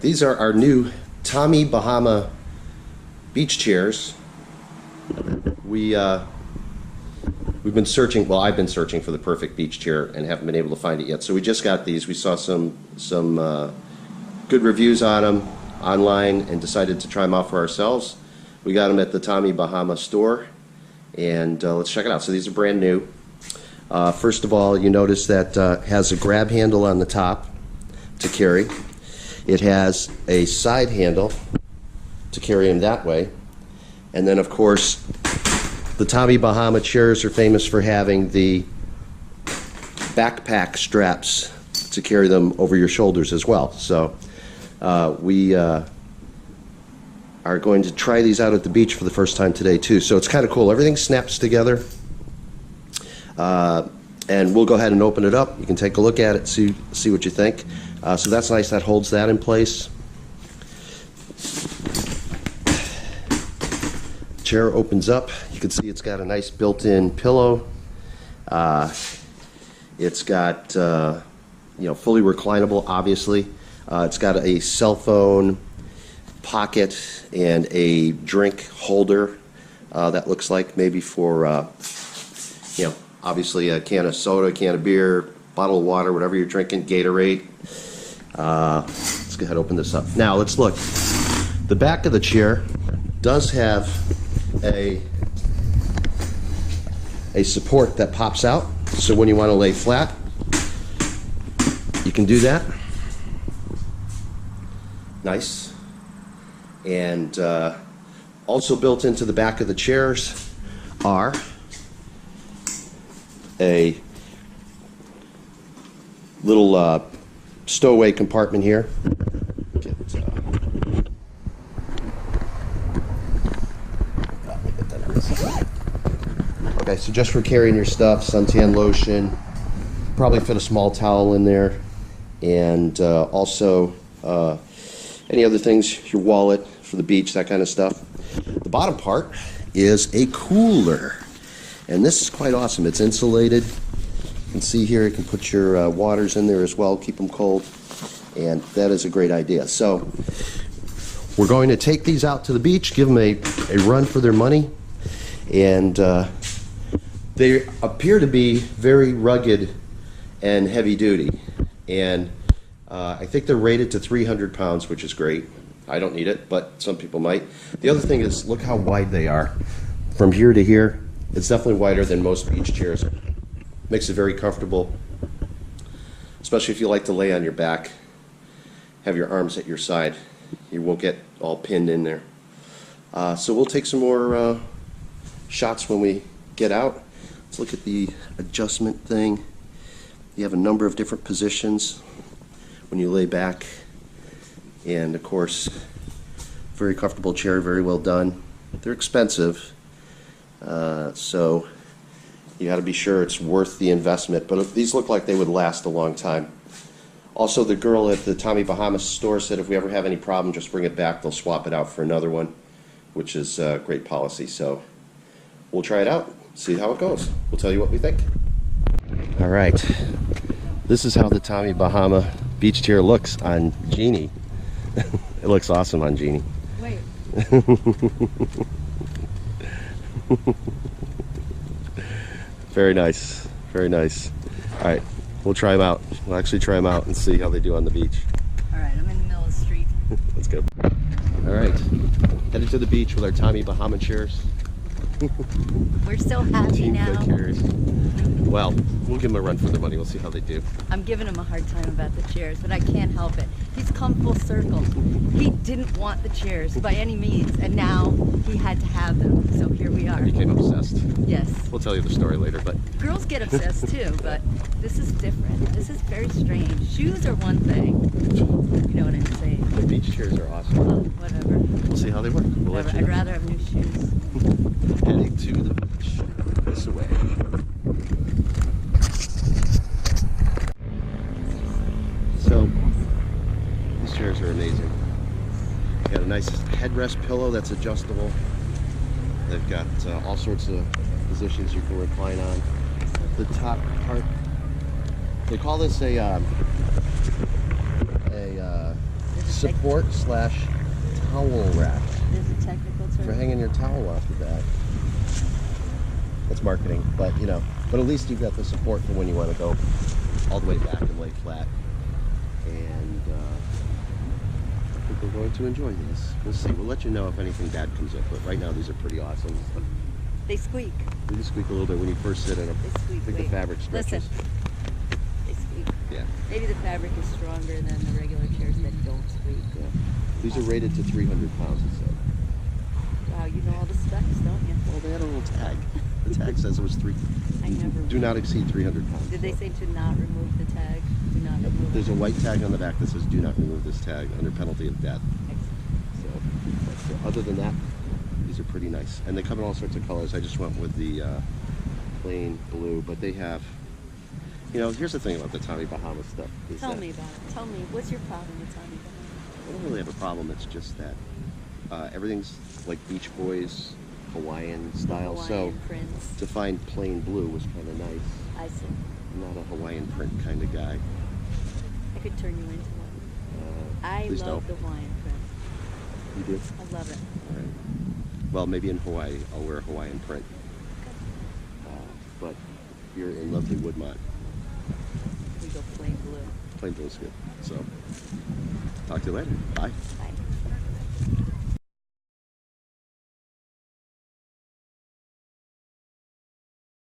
these are our new Tommy Bahama beach chairs. We've been searching, well, I've been searching for the perfect beach chair and haven't been able to find it yet. So we just got these. We saw some good reviews on them online and decided to try them out for ourselves. We got them at the Tommy Bahama store, and let's check it out. So these are brand new. First of all, you notice that has a grab handle on the top to carry. It has a side handle to carry them that way. And then, of course, the Tommy Bahama chairs are famous for having the backpack straps to carry them over your shoulders as well. So we are going to try these out at the beach for the first time today too. So it's kind of cool. Everything snaps together. And we'll go ahead and open it up. You can take a look at it, see what you think. So that's nice. That holds that in place. Chair opens up. You can see it's got a nice built-in pillow. It's got fully reclinable, obviously. It's got a cell phone pocket and a drink holder that looks like maybe for obviously a can of soda, a can of beer, bottle of water, whatever you're drinking, Gatorade. Let's go ahead and open this up. Now let's look. The back of the chair does have a support that pops out, so when you want to lay flat, you can do that. Nice. And also built into the back of the chairs are a little stowaway compartment here. Okay, so just for carrying your stuff, suntan lotion, probably fit a small towel in there, and also any other things, your wallet for the beach, that kind of stuff. The bottom part is a cooler, and this is quite awesome. It's insulated. You can see here, you can put your waters in there as well, keep them cold, and that is a great idea. So we're going to take these out to the beach, give them a run for their money, and they appear to be very rugged and heavy duty, and I think they're rated to 300 pounds, which is great. I don't need it, but some people might. The other thing is, look how wide they are. From here to here, it's definitely wider than most beach chairs. Makes it very comfortable, especially if you like to lay on your back, have your arms at your side. You won't get all pinned in there. So we'll take some more shots when we get out. Let's look at the adjustment thing. You have a number of different positions when you lay back, and of course, very comfortable chair, very well done. They're expensive, so you got to be sure it's worth the investment, but these look like they would last a long time. Also, the girl at the Tommy Bahama store said if we ever have any problem, just bring it back. They'll swap it out for another one, which is great policy. So we'll try it out, see how it goes. We'll tell you what we think. All right, this is how the Tommy Bahama beach chair looks on Jeanne. It looks awesome on Jeanne. Wait. Very nice, very nice. All right, we'll try them out. We'll actually try them out and see how they do on the beach. All right, I'm in the middle of the street. Let's go. All right, headed to the beach with our Tommy Bahama chairs. We're so happy now. TeamVicarious. Well, we'll give them a run for their money. We'll see how they do. I'm giving him a hard time about the chairs, but I can't help it. He's come full circle. He didn't want the chairs by any means, and now he had to have them. So here we are. He became obsessed. Yes. We'll tell you the story later, but girls get obsessed too, but this is different. This is very strange. Shoes are one thing. You know what I'm saying? The beach chairs are awesome. Well, whatever. We'll see how they work. We'll let you know. I'd rather have new shoes. Heading to the beach this way. So, these chairs are amazing. Got a nice headrest pillow that's adjustable. They've got all sorts of positions you can recline on. The top part, they call this a support slash towel rack There's a technical term. for hanging your towel off the back. That's marketing, but you know, but at least you've got the support for when you want to go all the way back and lay flat. And I think we're going to enjoy these. We'll see. We'll let you know if anything bad comes up. But right now, these are pretty awesome. They squeak. They just squeak a little bit when you first sit in them. They squeak. I think the fabric stretches. Listen. They squeak. Yeah. Maybe the fabric is stronger than the regular chairs that don't squeak. Yeah. These are rated to 300 pounds, it said. Wow, you know all the specs, don't you? Well, they had a little tag. The tag says it was I never. do not exceed 300 pounds. Did they say to not remove the tag? Do not remove There's it. a white tag on the back that says do not remove this tag under penalty of death. Excellent. So other than that, these are pretty nice. And they come in all sorts of colors. I just went with the plain blue, but they have, you know, here's the thing about the Tommy Bahama stuff. Is Tell that me about it. Tell me, what's your problem with Tommy Bahama? I don't really have a problem. It's just that everything's like Beach Boys, Hawaiian style. Hawaiian prints. So to find plain blue was kind of nice. I see. I'm not a Hawaiian print kind of guy. I could turn you into one. I Please love don't. the Hawaiian print. You do? I love it. All right. Well, maybe in Hawaii I'll wear Hawaiian print. But here in lovely Woodmont, We go plain blue. plain blue is good. So, talk to you later. Bye. Bye.